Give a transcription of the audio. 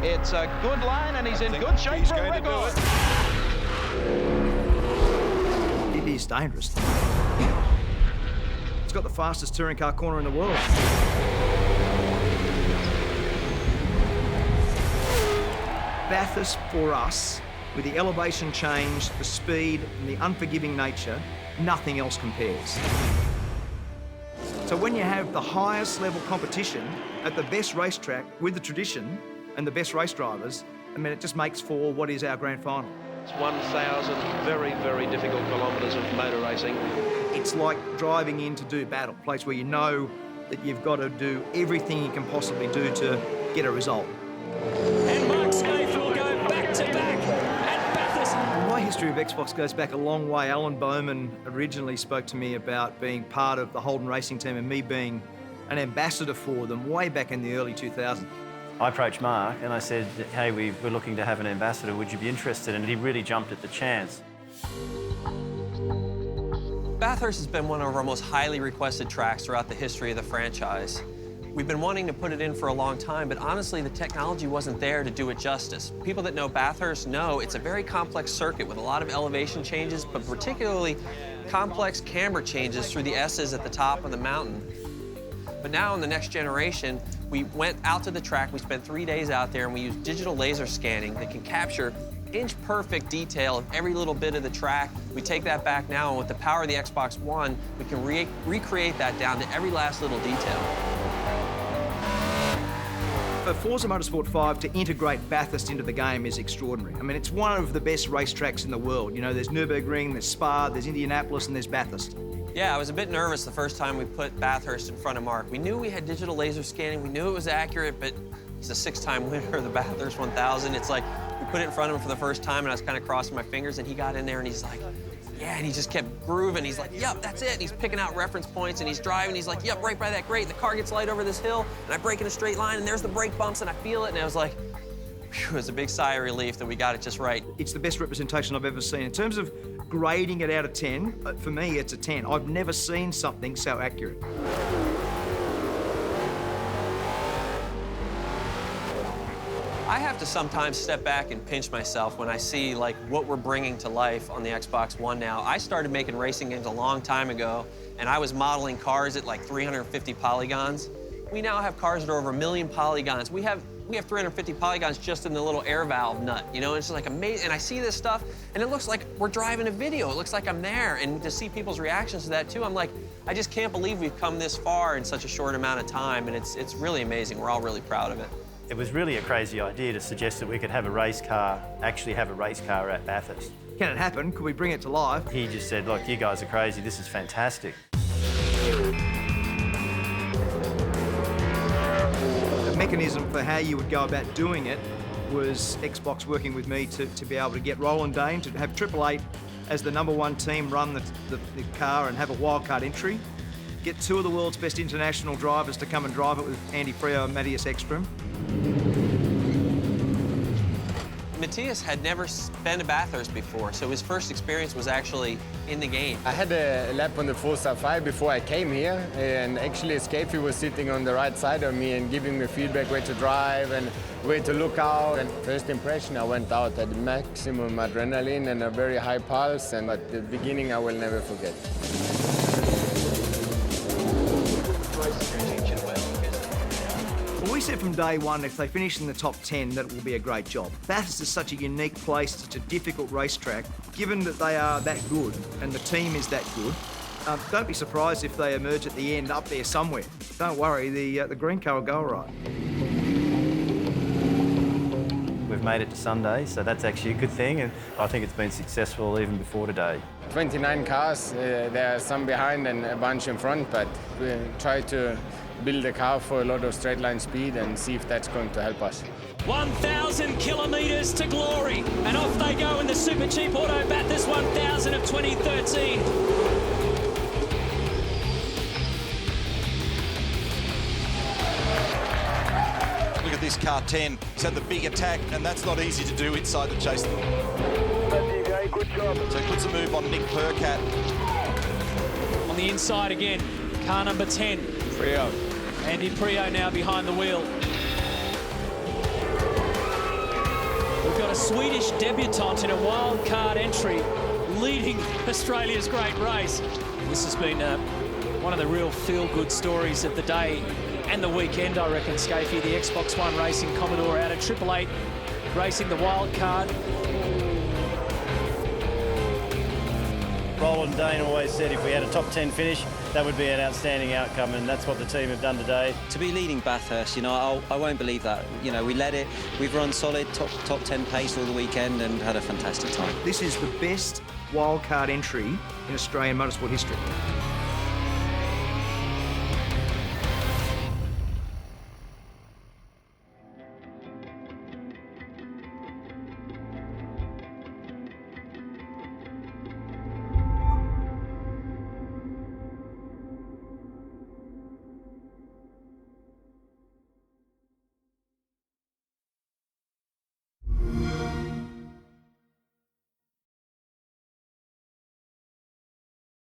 It's a good line, and he's in good shape for a record. It is dangerous. It's got the fastest touring car corner in the world. Bathurst, for us, with the elevation change, the speed, and the unforgiving nature, nothing else compares. So when you have the highest level competition at the best racetrack with the tradition and the best race drivers, I mean, it just makes for what is our grand final. It's 1,000 very, very difficult kilometres of motor racing. It's like driving in to do battle, a place where you know that you've got to do everything you can possibly do to get a result. And Mark Skaife will go back-to-back at Bathurst. My history of Xbox goes back a long way. Alan Bowman originally spoke to me about being part of the Holden racing team and me being an ambassador for them way back in the early 2000s. I approached Mark and I said, hey, we're looking to have an ambassador, would you be interested? And he really jumped at the chance. Bathurst has been one of our most highly requested tracks throughout the history of the franchise. We've been wanting to put it in for a long time, but honestly, the technology wasn't there to do it justice. People that know Bathurst know it's a very complex circuit with a lot of elevation changes, but particularly complex camber changes through the S's at the top of the mountain. But now in the next generation, we went out to the track, we spent 3 days out there, and we used digital laser scanning that can capture inch-perfect detail of every little bit of the track. We take that back now, and with the power of the Xbox One, we can recreate that down to every last little detail. For Forza Motorsport 5 to integrate Bathurst into the game is extraordinary. I mean, it's one of the best racetracks in the world. You know, there's Nürburgring, there's Spa, there's Indianapolis, and there's Bathurst. Yeah, I was a bit nervous the first time we put Bathurst in front of Mark. We knew we had digital laser scanning, we knew it was accurate, but he's a 6-time winner of the Bathurst 1000. It's like, we put it in front of him for the first time, and I was kind of crossing my fingers, and he got in there, and he's like, yeah, and he just kept grooving. He's like, yep, that's it. And he's picking out reference points, and he's driving. He's like, yep, right by that grate. And the car gets light over this hill, and I brake in a straight line, and there's the brake bumps, and I feel it. And I was like, phew, it was a big sigh of relief that we got it just right. It's the best representation I've ever seen. In terms of grading it out of 10, for me, it's a 10. I've never seen something so accurate. I have to sometimes step back and pinch myself when I see like what we're bringing to life on the Xbox One now. I started making racing games a long time ago, and I was modeling cars at like 350 polygons. We now have cars that are over 1 million polygons. We have 350 polygons just in the little air valve nut, you know? It's just like amazing. And I see this stuff, and it looks like we're driving a video. It looks like I'm there. And to see people's reactions to that, too, I'm like, I just can't believe we've come this far in such a short amount of time, and it's really amazing. We're all really proud of it. It was really a crazy idea to suggest that we could have a race car, actually have a race car at Bathurst. Can it happen? Could we bring it to life? He just said, look, you guys are crazy. This is fantastic. The mechanism for how you would go about doing it was Xbox working with me to be able to get Roland Dane, to have Triple Eight as the #1 team run the car and have a wildcard entry. Get 2 of the world's best international drivers to come and drive it with Andy Freo and Matthias Ekström. Matthias had never been to Bathurst before, so his first experience was actually in the game. I had a lap on the Forza 5 before I came here, and actually Skaife was sitting on the right side of me and giving me feedback where to drive and where to look out. And first impression, I went out at maximum adrenaline and a very high pulse, and at the beginning I will never forget. Well, we said from day one, if they finish in the top 10, that it will be a great job. Bathurst is such a unique place, such a difficult racetrack. Given that they are that good and the team is that good, don't be surprised if they emerge at the end up there somewhere. Don't worry, the green car will go all right. We've made it to Sunday, so that's actually a good thing, and I think it's been successful even before today. 29 cars, there are some behind and a bunch in front, but we try to build a car for a lot of straight line speed and see if that's going to help us. 1,000 kilometres to glory, and off they go in the super cheap Auto Bathurst 1000 of 2013. Look at this car 10. He's had the big attack, and that's not easy to do inside the chase. Good job. So he puts a move on Nick Percat. On the inside again, car number 10. Freo. Andy Freo now behind the wheel. got a Swedish debutant in a wild card entry leading Australia's great race. This has been one of the real feel-good stories of the day and the weekend, I reckon, Scafie. The Xbox One Racing Commodore out of 888, racing the wild card. Roland Dane always said if we had a top 10 finish, that would be an outstanding outcome, and that's what the team have done today. To be leading Bathurst, you know, I won't believe that. You know, we led it, we've run solid, top 10 pace all the weekend and had a fantastic time. This is the best wildcard entry in Australian motorsport history.